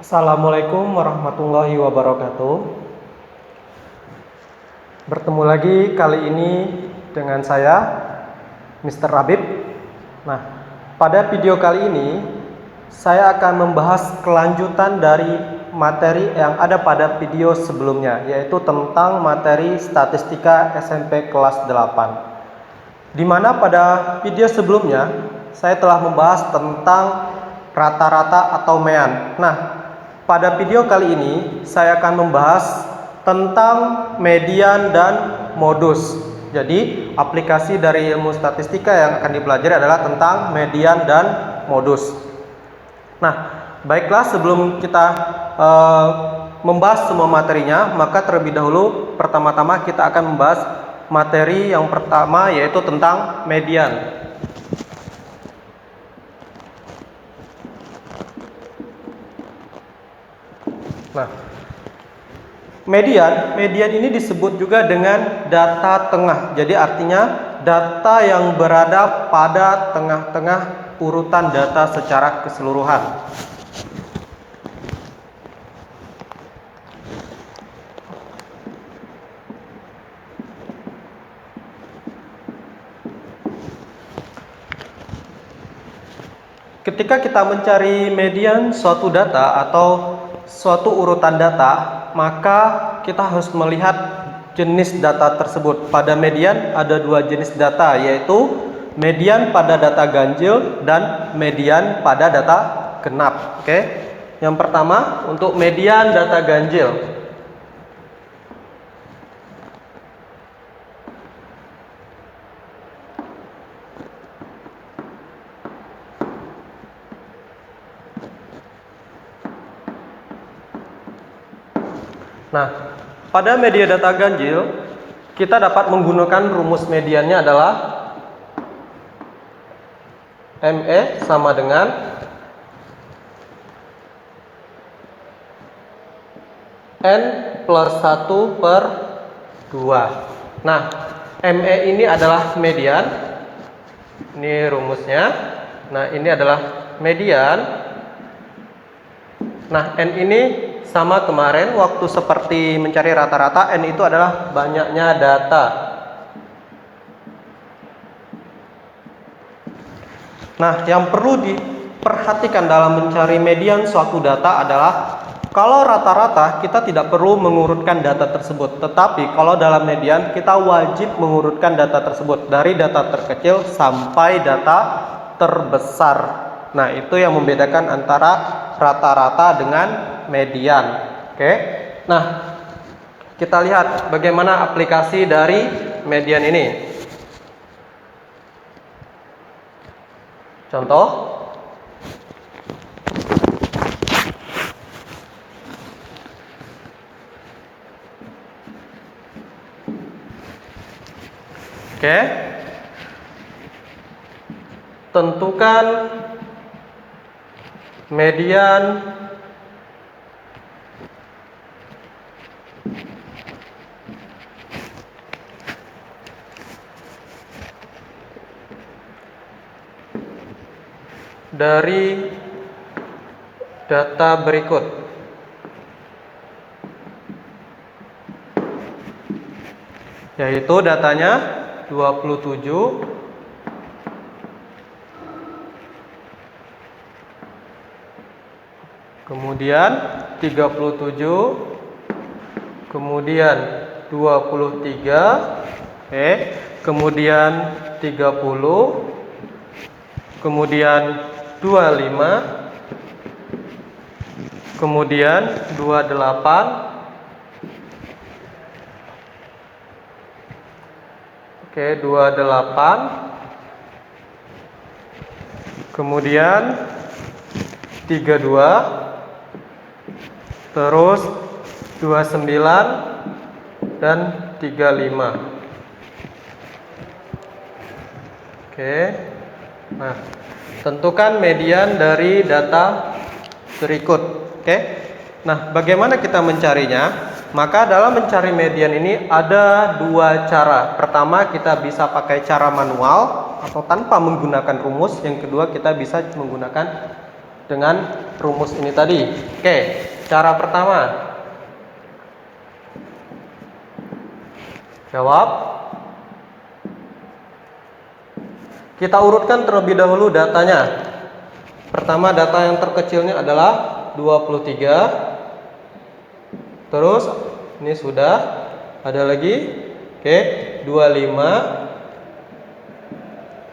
Assalamualaikum warahmatullahi wabarakatuh. Bertemu lagi kali ini dengan saya, Mr. Rabib. Nah, pada video kali ini saya akan membahas kelanjutan dari materi yang ada pada video sebelumnya, yaitu tentang materi statistika SMP kelas 8. Di mana pada video sebelumnya saya telah membahas tentang rata-rata atau mean. Nah, pada video kali ini saya akan membahas tentang median dan modus. Jadi aplikasi dari ilmu statistika yang akan dipelajari adalah tentang median dan modus. Nah, baiklah, sebelum kita membahas semua materinya, maka terlebih dahulu pertama-tama kita akan membahas materi yang pertama, yaitu tentang median. Nah, median ini disebut juga dengan data tengah. Jadi artinya data yang berada pada tengah-tengah urutan data secara keseluruhan. Ketika kita mencari median suatu data atau suatu urutan data, maka kita harus melihat jenis data tersebut. Pada median ada dua jenis data, yaitu median pada data ganjil dan median pada data genap. Oke. Yang pertama untuk median data ganjil. Nah, pada media data ganjil, kita dapat menggunakan rumus mediannya adalah ME sama dengan N plus 1 per 2. Nah, ME ini adalah median. Ini rumusnya. Nah, ini adalah median. Nah, N ini sama kemarin waktu seperti mencari rata-rata, N itu adalah banyaknya data. Nah, yang perlu diperhatikan dalam mencari median suatu data adalah kalau rata-rata kita tidak perlu mengurutkan data tersebut, tetapi kalau dalam median kita wajib mengurutkan data tersebut dari data terkecil sampai data terbesar. Nah, itu yang membedakan antara rata-rata dengan median. Oke. Nah, kita lihat bagaimana aplikasi dari median ini. Contoh. Oke. Tentukan median dari data berikut. Yaitu datanya 27, kemudian 37, kemudian 23, kemudian 30, kemudian 25, kemudian 28, oke, 28, kemudian 32, terus 29 dan 35. Oke. Nah, tentukan median dari data berikut. Oke. Nah, bagaimana kita mencarinya? Maka dalam mencari median ini ada dua cara. Pertama, kita bisa pakai cara manual atau tanpa menggunakan rumus. Yang kedua, kita bisa menggunakan dengan rumus ini tadi. Oke, cara pertama. Jawab. Kita urutkan terlebih dahulu datanya. Pertama, data yang terkecilnya adalah 23. Terus ini sudah ada lagi. Oke, 25.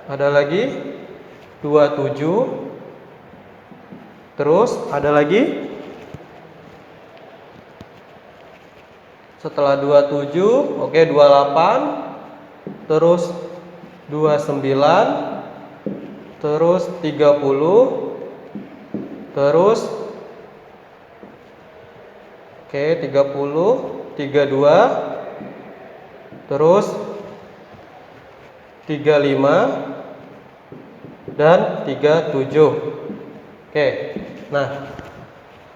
Ada lagi 27. Terus ada lagi setelah 27, oke, 28. Terus 29. Terus 30. Terus oke, 30, 32. Terus 35 dan 37. Oke. Nah,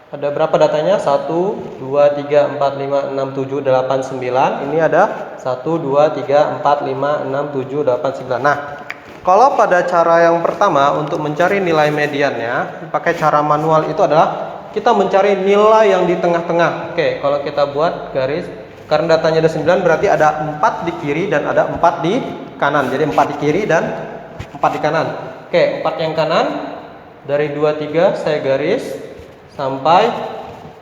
ada berapa datanya? 1 2 3 4 5 6 7 8 9. Ini ada 1 2 3 4 5 6 7 8 9. Nah, kalau pada cara yang pertama untuk mencari nilai mediannya pakai cara manual itu adalah kita mencari nilai yang di tengah-tengah. Oke, kalau kita buat garis, karena datanya ada 9 berarti ada 4 di kiri dan ada 4 di kanan. Jadi 4 di kiri dan 4 di kanan. Oke, 4 yang kanan dari 23 saya garis sampai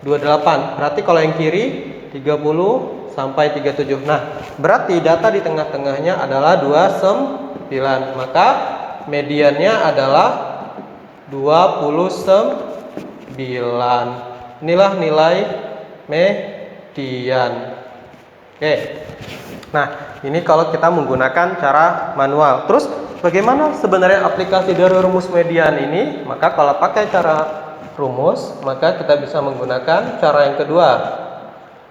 28. Berarti kalau yang kiri 30 sampai 37. Nah, berarti data di tengah-tengahnya adalah 29. Maka mediannya adalah 29. Inilah nilai median. Oke. Nah, ini kalau kita menggunakan cara manual. Terus bagaimana sebenarnya aplikasi dari rumus median ini? Maka kalau pakai cara rumus, maka kita bisa menggunakan cara yang kedua.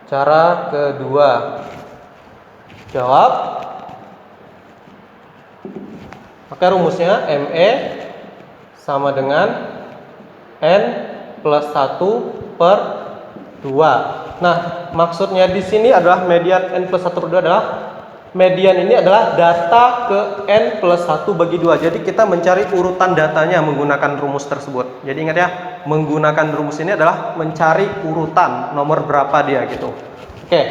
Cara kedua. Jawab. Maka rumusnya ME sama dengan N plus 1 per 2. Nah, maksudnya di sini adalah median N plus 1 per 2 adalah median ini adalah data ke N plus 1 bagi 2. Jadi kita mencari urutan datanya menggunakan rumus tersebut. Jadi ingat ya, menggunakan rumus ini adalah mencari urutan nomor berapa dia gitu. Oke,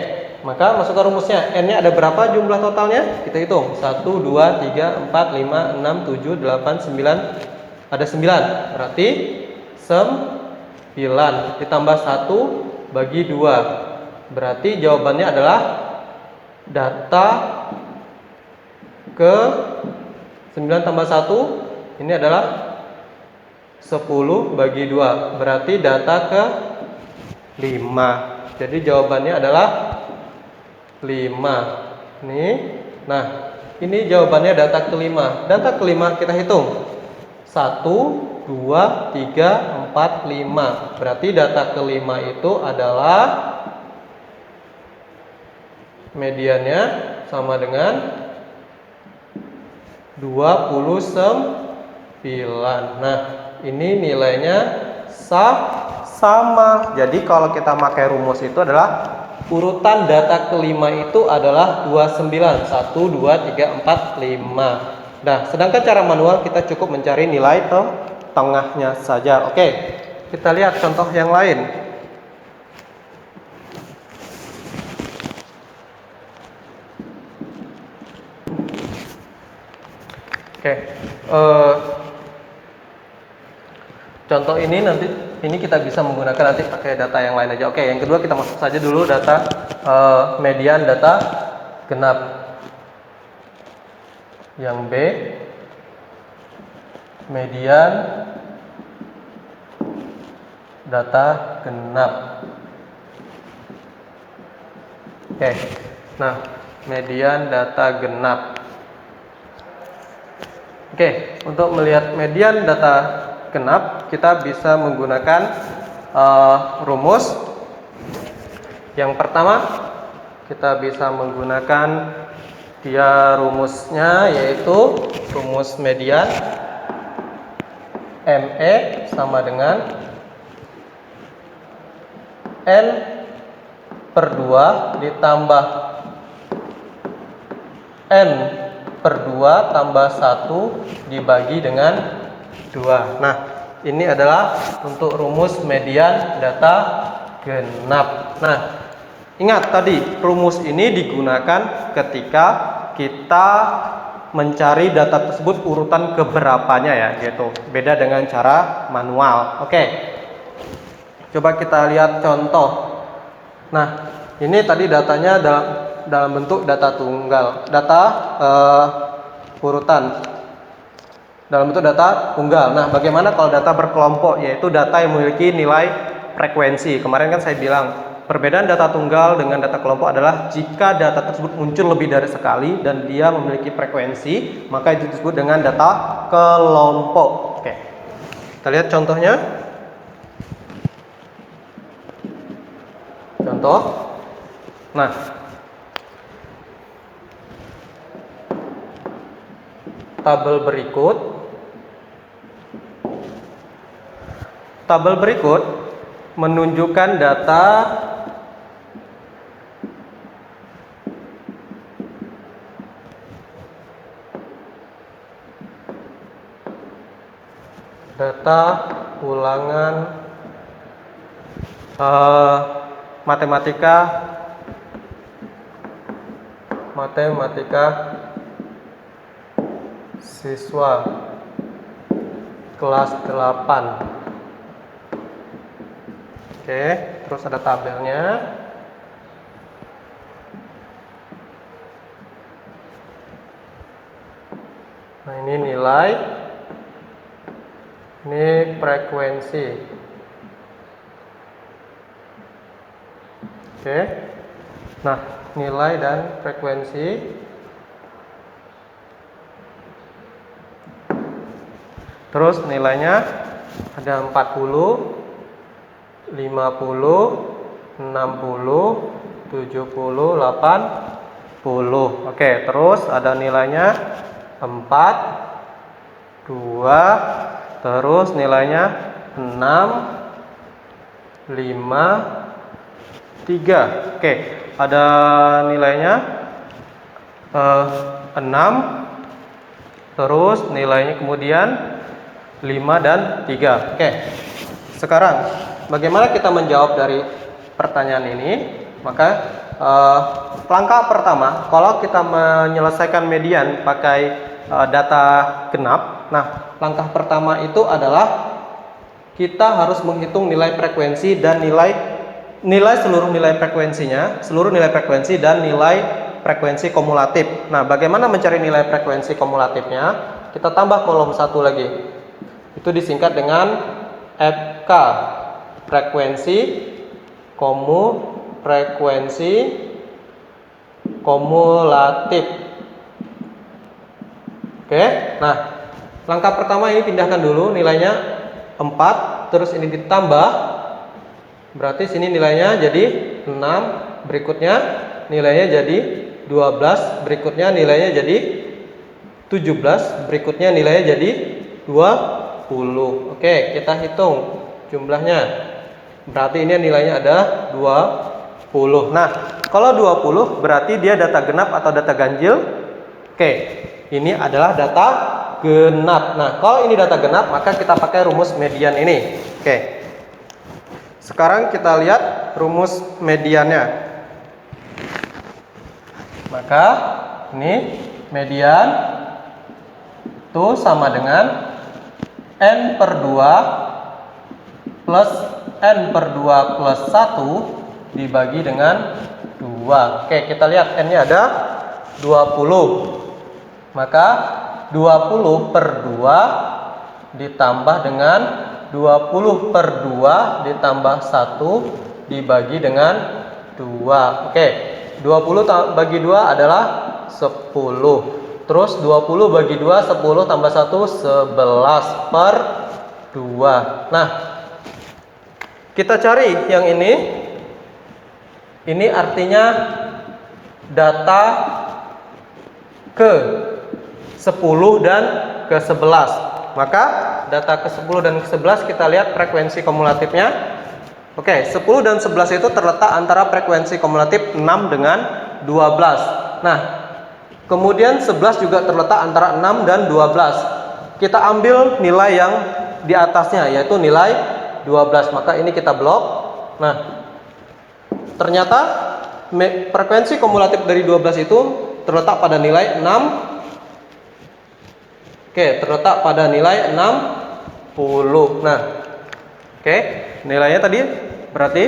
maka masukkan rumusnya. N-nya ada berapa jumlah totalnya? Kita hitung. 1, 2, 3, 4, 5, 6, 7, 8, 9. Ada 9. Berarti 9 ditambah 1 bagi 2. Berarti jawabannya adalah data ke 9 tambah 1 ini adalah 10 bagi 2. Berarti data ke 5. Jadi jawabannya adalah 5. Nih. Nah, ini jawabannya data ke 5. Data ke 5 kita hitung. 1 2 3 4 5. Berarti data ke 5 itu adalah mediannya sama dengan 29. Nah, ini nilainya sama. Jadi kalau kita pakai rumus itu adalah urutan data kelima itu adalah 29. 1, 2, 3, 4, 5. Nah, sedangkan cara manual kita cukup mencari nilai tengahnya saja. Oke, kita lihat contoh yang lain. Oke, contoh ini kita bisa menggunakan nanti pakai data yang lain aja. Oke, yang kedua kita masuk saja dulu data median data genap. Yang B, median data genap. Oke, nah median data genap. Oke, untuk melihat median data genap, kita bisa menggunakan rumus. Yang pertama, kita bisa menggunakan rumusnya yaitu rumus median ME sama dengan N per 2 ditambah N per 2 tambah 1 dibagi dengan 2. Nah, ini adalah untuk rumus median data genap. Nah, ingat tadi rumus ini digunakan ketika kita mencari data tersebut urutan keberapanya ya, gitu. Beda dengan cara manual. Oke. Coba kita lihat contoh. Nah, ini tadi datanya dalam bentuk data tunggal, data urutan. Dalam bentuk data tunggal. Nah, bagaimana kalau data berkelompok, yaitu data yang memiliki nilai frekuensi. Kemarin kan saya bilang, perbedaan data tunggal dengan data kelompok adalah jika data tersebut muncul lebih dari sekali dan dia memiliki frekuensi, maka itu disebut dengan data kelompok. Oke. Kita lihat contohnya. Contoh. Nah, tabel berikut menunjukkan data ulangan matematika siswa kelas 8. Oke, terus ada tabelnya. Nah, ini nilai, ini frekuensi. Oke. Nah, nilai dan frekuensi. Terus nilainya ada 40, 50, 60, 70, 80. Oke, terus ada nilainya 4, 2, terus nilainya 6, 5, 3. Oke, ada nilainya 6, terus nilainya kemudian 5 dan 3. Oke. Sekarang bagaimana kita menjawab dari pertanyaan ini? Maka langkah pertama, kalau kita menyelesaikan median pakai data genap, nah langkah pertama itu adalah kita harus menghitung nilai frekuensi dan seluruh nilai frekuensi dan nilai frekuensi kumulatif. Nah, bagaimana mencari nilai frekuensi kumulatifnya? Kita tambah kolom 1 lagi. Itu disingkat dengan FK, frekuensi kumulatif. Oke, nah langkah pertama ini pindahkan dulu nilainya 4, terus ini ditambah, berarti sini nilainya jadi 6, berikutnya nilainya jadi 12, berikutnya nilainya jadi 17, berikutnya nilainya jadi 20. Oke, kita hitung jumlahnya. Berarti ini nilainya ada 20. Nah, kalau 20 berarti dia data genap atau data ganjil? Oke, ini adalah data genap. Nah, kalau ini data genap, maka kita pakai rumus median ini. Oke. Sekarang kita lihat rumus mediannya. Maka ini median itu sama dengan N/2 plus N/2 plus 1 dibagi dengan 2. Oke, kita lihat N-nya ada 20. Maka 20/2 ditambah dengan 20/2 ditambah 1 dibagi dengan 2. Oke, 20 bagi 2 adalah 10. Terus 20 bagi 2, 10 tambah 1, 11/2. Nah, kita cari yang ini. Ini artinya data ke 10 dan ke 11. Maka data ke 10 dan ke 11 kita lihat frekuensi kumulatifnya. Oke, 10 dan 11 itu terletak antara frekuensi kumulatif 6 dengan 12. Nah, kemudian 11 juga terletak antara 6 dan 12. Kita ambil nilai yang di atasnya, yaitu nilai 12. Maka ini kita blok. Nah, ternyata frekuensi kumulatif dari 12 itu terletak pada nilai 6. Oke, terletak pada nilai 60. Nah, oke, nilainya tadi berarti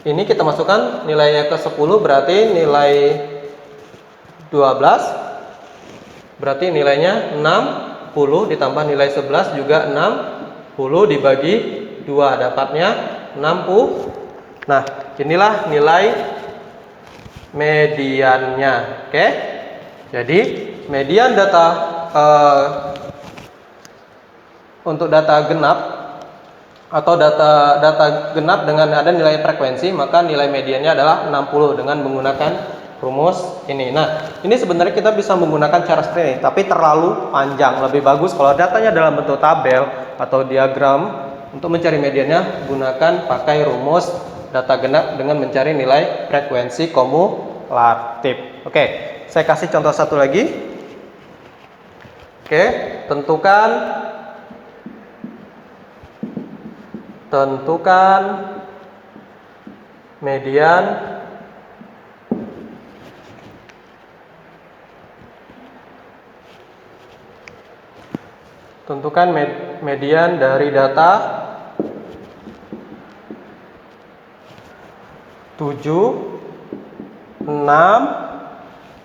ini kita masukkan nilainya ke 10, berarti nilai 12, berarti nilainya 60 ditambah nilai 11 juga 60 dibagi 2, dapatnya 60. Nah, inilah nilai mediannya. Oke, jadi median data untuk data genap atau data genap dengan ada nilai frekuensi, maka nilai mediannya adalah 60 dengan menggunakan rumus ini. Nah, ini sebenarnya kita bisa menggunakan cara seperti ini, tapi terlalu panjang. Lebih bagus kalau datanya dalam bentuk tabel atau diagram. Untuk mencari mediannya, gunakan pakai rumus data genap dengan mencari nilai frekuensi kumulatif. Oke, saya kasih contoh satu lagi. Oke, tentukan median median dari data 7, 6,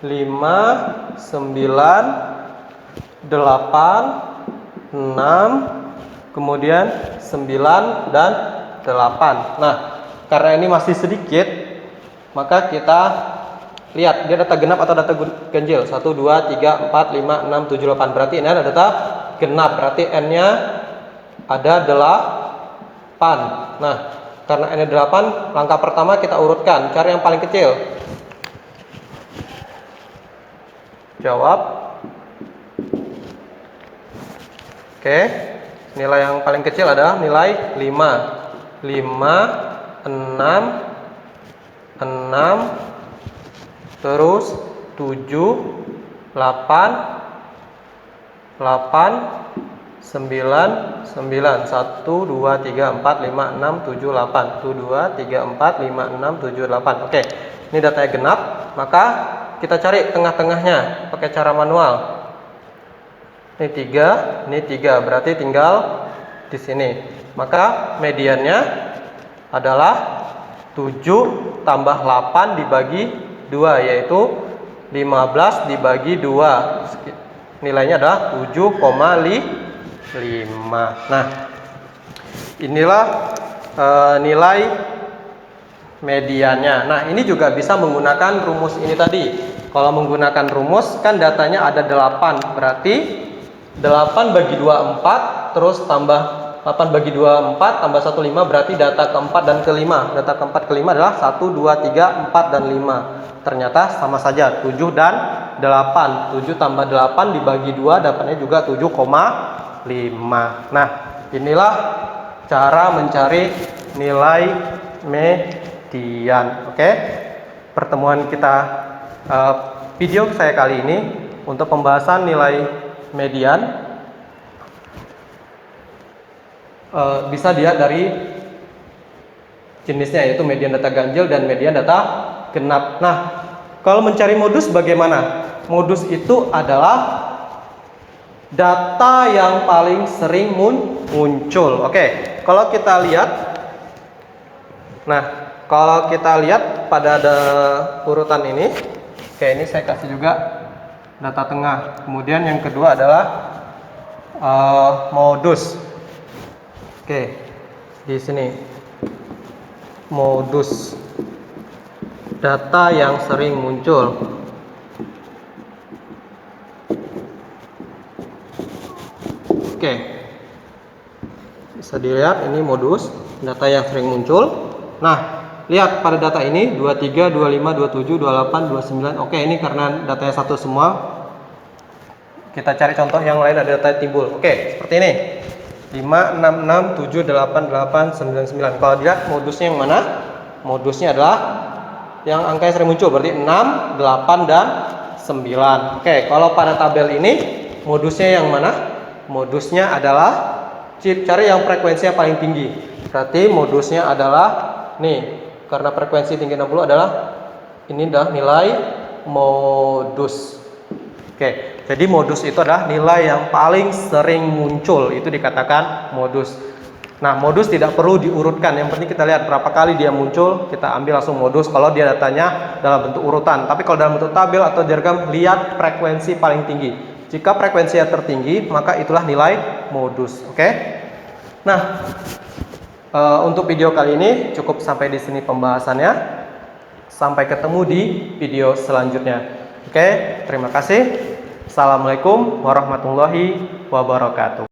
5, 9, 8, 6, kemudian 9 dan 8. Nah, karena ini masih sedikit, maka kita lihat dia data genap atau data ganjil. 1, 2, 3, 4, 5, 6, 7, 8. Berarti ini ada data genap, berarti N-nya ada 8. Nah, karena N-nya 8, langkah pertama kita urutkan, cari yang paling kecil. Jawab. Oke, nilai yang paling kecil adalah nilai 5. 5, 6, terus 7, 8, 9, 9. 1, 2, 3, 4, 5, 6, 7, 8. 1, 2, 3, 4, 5, 6, 7, 8. Oke, ini datanya genap, maka kita cari tengah-tengahnya pakai cara manual. Ini 3, ini 3, berarti tinggal di sini. Maka mediannya adalah 7 tambah 8 dibagi 2, yaitu 15 dibagi 2. Nilainya adalah 7,5. Nah, inilah nilai mediannya. Nah, ini juga bisa menggunakan rumus ini tadi. Kalau menggunakan rumus, kan datanya ada 8. Berarti 8 bagi 2, 4. Terus tambah 8 bagi 2, 4. Tambah 1, 5. Berarti data keempat dan kelima. Data keempat kelima adalah 1, 2, 3, 4, dan 5. Ternyata sama saja, 7 dan 8. 7 tambah 8 dibagi 2, dapatnya juga 7,5. Nah, inilah cara mencari nilai median. Oke, pertemuan kita, video saya kali ini untuk pembahasan nilai median bisa dilihat dari jenisnya, yaitu median data ganjil dan median data genap. Nah, kalau mencari modus bagaimana? Modus itu adalah data yang paling sering muncul. Oke, kalau kita lihat, nah, kalau kita lihat pada ada urutan ini, oke, ini saya kasih juga data tengah. Kemudian yang kedua adalah modus. Oke, di sini modus data yang sering muncul. Oke, bisa dilihat ini modus data yang sering muncul. Nah, lihat pada data ini 23, 25, 27, 28, 29. Oke, ini karena datanya satu semua. Kita cari contoh yang lain, ada data timbul. Oke, seperti ini. 5, 6, 6, 7, 8, 8, 9, 9. Kalau dilihat modusnya yang mana? Modusnya adalah yang angka yang sering muncul, berarti 6, 8, dan 9. Oke, kalau pada tabel ini modusnya yang mana? Modusnya adalah cari yang frekuensinya paling tinggi. Berarti modusnya adalah nih, karena frekuensi tinggi 60 adalah ini dah nilai modus. Oke, jadi modus itu adalah nilai yang paling sering muncul, itu dikatakan modus. Nah, modus tidak perlu diurutkan, yang penting kita lihat berapa kali dia muncul, kita ambil langsung modus kalau dia datanya dalam bentuk urutan. Tapi kalau dalam bentuk tabel atau diagram, lihat frekuensi paling tinggi. Jika frekuensinya tertinggi, maka itulah nilai modus. Oke. Nah, untuk video kali ini cukup sampai di sini pembahasannya. Sampai ketemu di video selanjutnya. Oke, terima kasih. Assalamualaikum warahmatullahi wabarakatuh.